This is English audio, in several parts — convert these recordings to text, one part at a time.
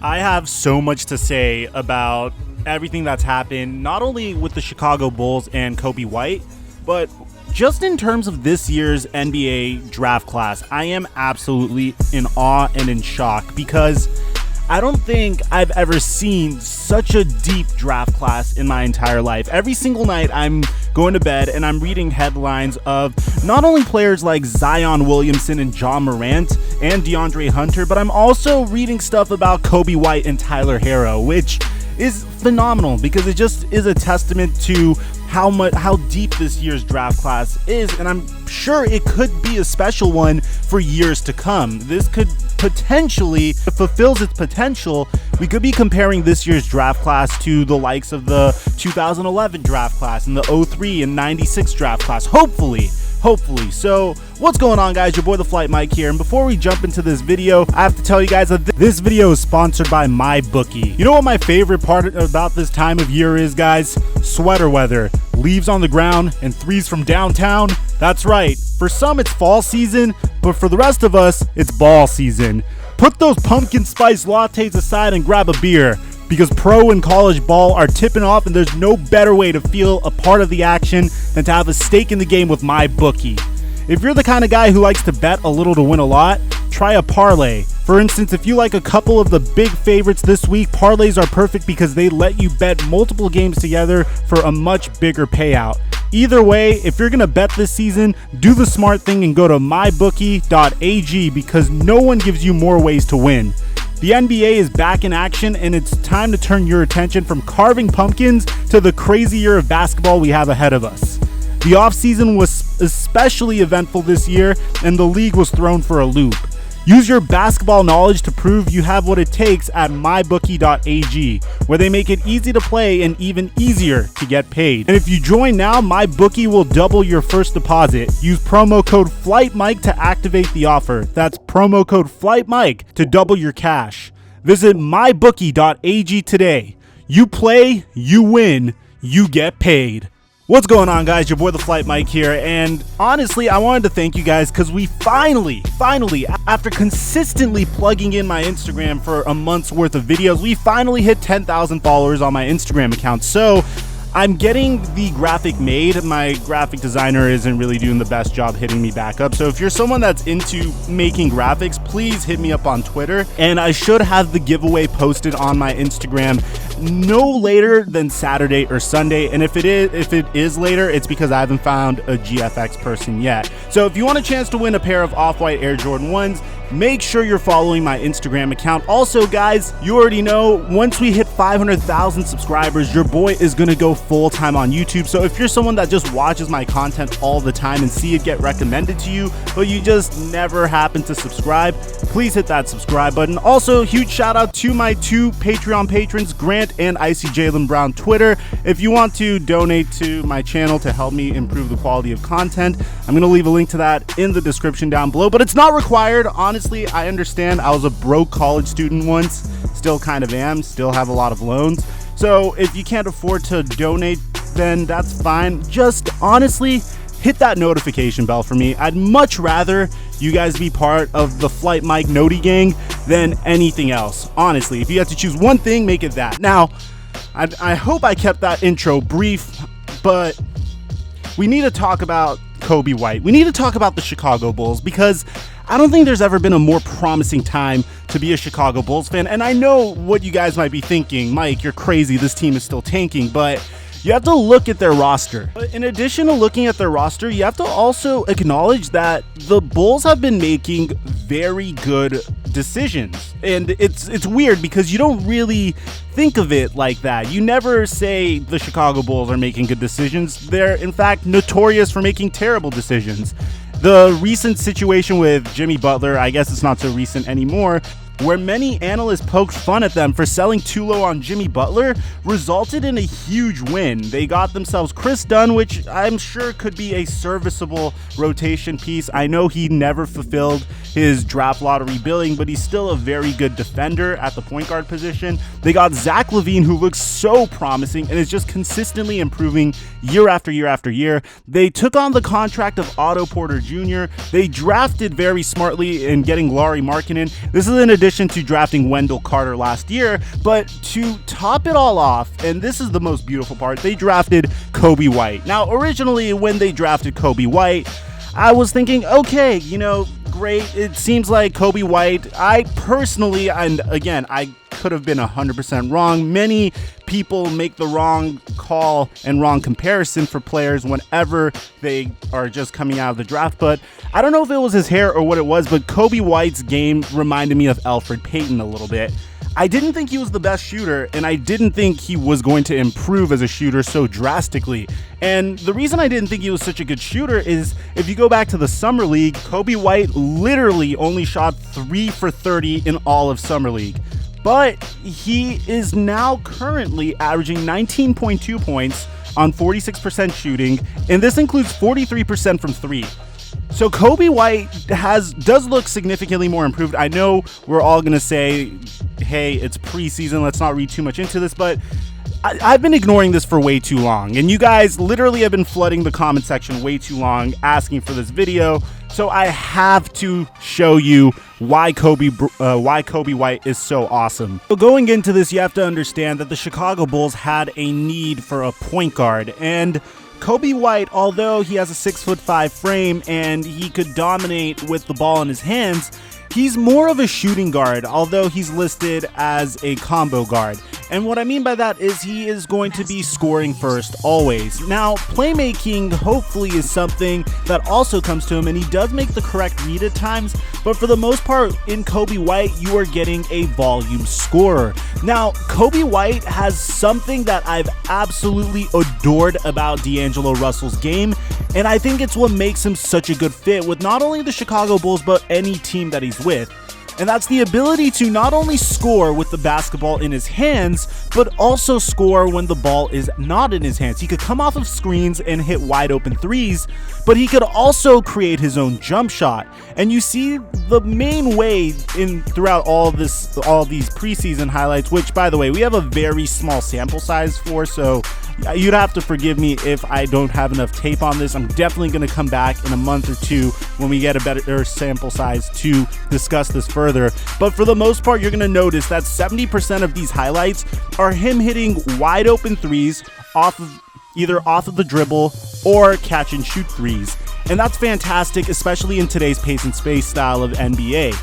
I have so much to say about everything that's happened, not only with the Chicago Bulls and Coby White, but just in terms of this year's NBA draft class. I am absolutely in awe and in shock because I don't think I've ever seen such a deep draft class in my entire life. Every single night I'm going to bed and I'm reading headlines of not only players like Zion Williamson and John Morant and DeAndre Hunter, but I'm also reading stuff about Coby White and Tyler Herro, which is phenomenal because it just is a testament to how deep this year's draft class is, and I'm sure it could be a special one for years to come. This could potentially, if it fulfills its potential, we could be comparing this year's draft class to the likes of the 2011 draft class and the 03 and 96 draft class, hopefully. So what's going on, guys? Your boy Theflightmike here, and before we jump into this video, I have to tell you guys that this video is sponsored by MyBookie. You know what my favorite part about this time of year is, guys? Sweater weather, leaves on the ground, and threes from downtown. That's right, for some it's fall season, but for the rest of us, it's ball season. Put those pumpkin spice lattes aside and grab a beer, because pro and college ball are tipping off, and there's no better way to feel a part of the action than to have a stake in the game with MyBookie. If you're the kind of guy who likes to bet a little to win a lot, try a parlay. For instance, if you like a couple of the big favorites this week, parlays are perfect because they let you bet multiple games together for a much bigger payout. Either way, if you're gonna bet this season, do the smart thing and go to mybookie.ag because no one gives you more ways to win. The NBA is back in action, and it's time to turn your attention from carving pumpkins to the crazy year of basketball we have ahead of us. The offseason was especially eventful this year, and the league was thrown for a loop. Use your basketball knowledge to prove you have what it takes at mybookie.ag, where they make it easy to play and even easier to get paid. And if you join now, MyBookie will double your first deposit. Use promo code FlightMike to activate the offer. That's promo code FlightMike to double your cash. Visit mybookie.ag today. You play, you win, you get paid. What's going on, guys? Your boy Theflightmike here, and honestly, I wanted to thank you guys because we finally, after consistently plugging in my Instagram for a month's worth of videos, we finally hit 10,000 followers on my Instagram account. So I'm getting the graphic made. My graphic designer isn't really doing the best job hitting me back up. So if you're someone that's into making graphics, please hit me up on Twitter. And I should have the giveaway posted on my Instagram no later than Saturday or Sunday. And if it is later, it's because I haven't found a GFX person yet. So if you want a chance to win a pair of Off-White Air Jordan 1s, make sure you're following my Instagram account. Also, guys, you already know, once we hit 500,000 subscribers, your boy is gonna go full-time on YouTube. So if you're someone that just watches my content all the time and see it get recommended to you, but you just never happen to subscribe, please hit that subscribe button. Also, huge shout out to my two Patreon patrons, Grant and Icy Jalen Brown Twitter. If you want to donate to my channel to help me improve the quality of content, I'm gonna leave a link to that in the description down below, but it's not required. Honestly, I understand. I was a broke college student once, still kind of am, still have a lot of loans. So if you can't afford to donate, then that's fine. Just honestly, hit that notification bell for me. I'd much rather you guys be part of the Theflightmike Noti gang than anything else. Honestly, if you had to choose one thing, make it that. Now, I hope I kept that intro brief, but we need to talk about Coby White. We need to talk about the Chicago Bulls because I don't think there's ever been a more promising time to be a Chicago Bulls fan. And I know what you guys might be thinking. Mike, you're crazy. This team is still tanking. But you have to look at their roster. But in addition to looking at their roster, you have to also acknowledge that the Bulls have been making very good decisions. And it's weird because you don't really think of it like that. You never say the Chicago Bulls are making good decisions. They're, in fact, notorious for making terrible decisions. The recent situation with Jimmy Butler, I guess it's not so recent anymore, where many analysts poked fun at them for selling too low on Jimmy Butler, resulted in a huge win. They got themselves Chris Dunn, which I'm sure could be a serviceable rotation piece. I know he never fulfilled his draft lottery billing, but he's still a very good defender at the point guard position. They got Zach LaVine, who looks so promising and is just consistently improving year after year after year. They took on the contract of Otto Porter Jr. They drafted very smartly in getting Lauri Markkanen. This is in addition addition to drafting Wendell Carter last year. But to top it all off, and this is the most beautiful part, they drafted Coby White. Now, originally, when they drafted Coby White, I was thinking, okay, great. It seems like Coby White, I personally, and again, I could have been 100% wrong. Many people make the wrong call and wrong comparison for players whenever they are just coming out of the draft. But I don't know if it was his hair or what it was, but Coby White's game reminded me of Elfrid Payton a little bit. I didn't think he was the best shooter, and I didn't think he was going to improve as a shooter so drastically. And the reason I didn't think he was such a good shooter is if you go back to the Summer League, Coby White literally only shot 3 for 30 in all of Summer League. But he is now currently averaging 19.2 points on 46% shooting, and this includes 43% from 3. So Coby White does look significantly more improved. I know we're all going to say, hey, it's preseason, let's not read too much into this, but I've been ignoring this for way too long, and you guys literally have been flooding the comment section way too long asking for this video, so I have to show you why Coby White is so awesome. So going into this, you have to understand that the Chicago Bulls had a need for a point guard, and Coby White, although he has a 6'5" frame and he could dominate with the ball in his hands, he's more of a shooting guard, although he's listed as a combo guard. And what I mean by that is he is going to be scoring first always. Now, playmaking hopefully is something that also comes to him, and he does make the correct read at times, but for the most part in Coby White, you are getting a volume scorer. Now, Coby White has something that I've absolutely adored about D'Angelo Russell's game, and I think it's what makes him such a good fit with not only the Chicago Bulls, but any team that he's with. And that's the ability to not only score with the basketball in his hands, but also score when the ball is not in his hands. He could come off of screens and hit wide open threes, but he could also create his own jump shot. And you see the main way throughout all these preseason highlights, which by the way, we have a very small sample size for, so you'd have to forgive me if I don't have enough tape on this. I'm definitely going to come back in a month or two when we get a better sample size to discuss this further. But for the most part, you're going to notice that 70% of these highlights are him hitting wide open threes either off of the dribble or catch and shoot threes. And that's fantastic, especially in today's pace and space style of NBA.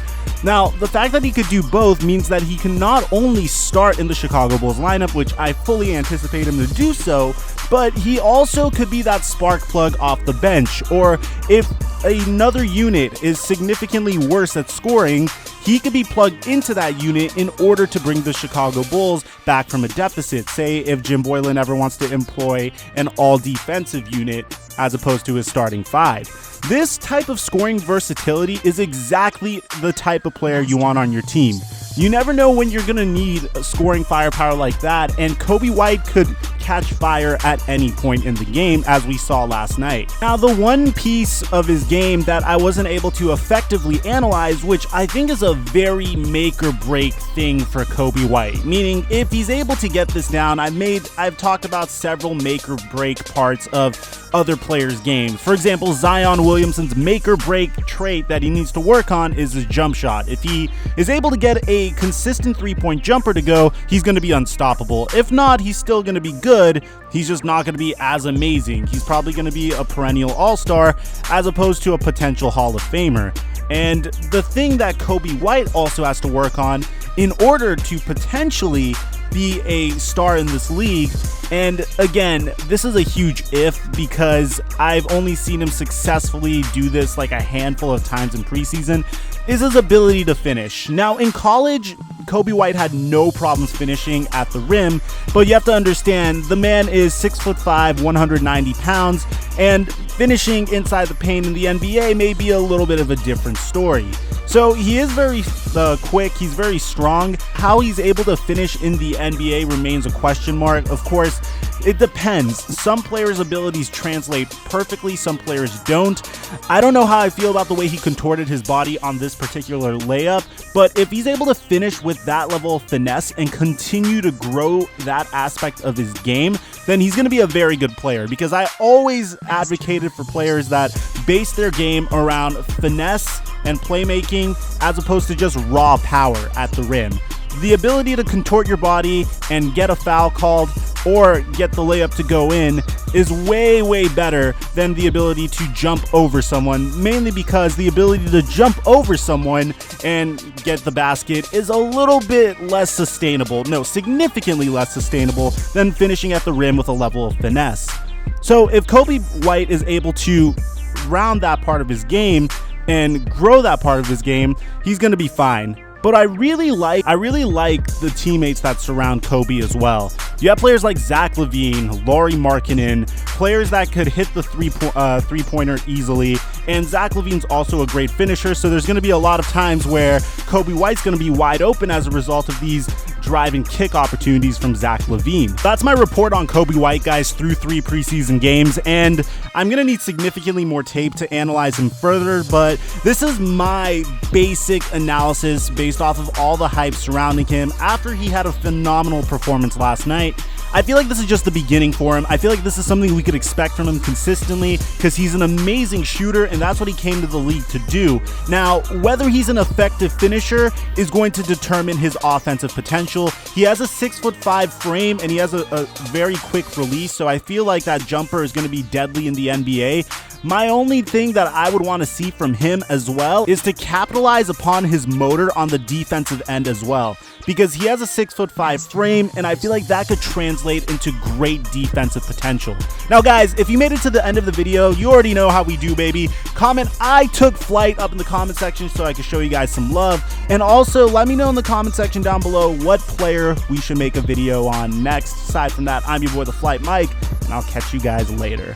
Now, the fact that he could do both means that he can not only start in the Chicago Bulls lineup, which I fully anticipate him to do so, but he also could be that spark plug off the bench, or if another unit is significantly worse at scoring, he could be plugged into that unit in order to bring the Chicago Bulls back from a deficit. Say if Jim Boylan ever wants to employ an all-defensive unit as opposed to his starting 5. This type of scoring versatility is exactly the type of player you want on your team. You never know when you're going to need scoring firepower like that, and Coby White could catch fire at any point in the game, as we saw last night. Now, the one piece of his game that I wasn't able to effectively analyze, which I think is a very make or break thing for Coby White, meaning if he's able to get this down, I've talked about several make or break parts of other players' games. For example, Zion Williamson's make or break trait that he needs to work on is his jump shot. If he is able to get a consistent three-point jumper to go, he's going to be unstoppable. If not, he's still going to be good. He's just not going to be as amazing. He's probably going to be a perennial all-star as opposed to a potential Hall of Famer. And the thing that Coby White also has to work on in order to potentially be a star in this league, and again, this is a huge if because I've only seen him successfully do this like a handful of times in preseason, is his ability to finish. Now, in college, Coby White had no problems finishing at the rim, but you have to understand the man is 6'5", 190 pounds, and finishing inside the paint in the NBA may be a little bit of a different story. So he is very quick, he's very strong. How he's able to finish in the NBA remains a question mark. Of course, it depends. Some players' abilities translate perfectly, some players don't. I don't know how I feel about the way he contorted his body on this particular layup, but if he's able to finish with that level of finesse and continue to grow that aspect of his game, then he's going to be a very good player, because I always advocated for players that base their game around finesse and playmaking as opposed to just raw power at the rim. The ability to contort your body and get a foul called or get the layup to go in is way better than the ability to jump over someone, mainly because the ability to jump over someone and get the basket is a little bit less sustainable, no, significantly less sustainable than finishing at the rim with a level of finesse. So if Coby White is able to round that part of his game and grow that part of his game, he's going to be fine. But I really like the teammates that surround Coby as well. You have players like Zach LaVine, Lauri Markkanen, players that could hit the three-pointer easily. And Zach LaVine's also a great finisher, so there's going to be a lot of times where Coby White's going to be wide open as a result of these drive and kick opportunities from Zach LaVine. That's my report on Coby White, guys, through 3 preseason games, and I'm going to need significantly more tape to analyze him further, but this is my basic analysis based off of all the hype surrounding him after he had a phenomenal performance last night. I feel like this is just the beginning for him. I feel like this is something we could expect from him consistently because he's an amazing shooter and that's what he came to the league to do. Now, whether he's an effective finisher is going to determine his offensive potential. He has a 6'5" frame and he has a very quick release, so I feel like that jumper is going to be deadly in the NBA. My only thing that I would want to see from him as well is to capitalize upon his motor on the defensive end as well, because he has a 6'5" frame and I feel like that could translate into great defensive potential. Now guys, if you made it to the end of the video, you already know how we do, baby. Comment "I took flight" up in the comment section so I can show you guys some love, and also let me know in the comment section down below what player we should make a video on next. Aside from that, I'm your boy Theflightmike, and I'll catch you guys later.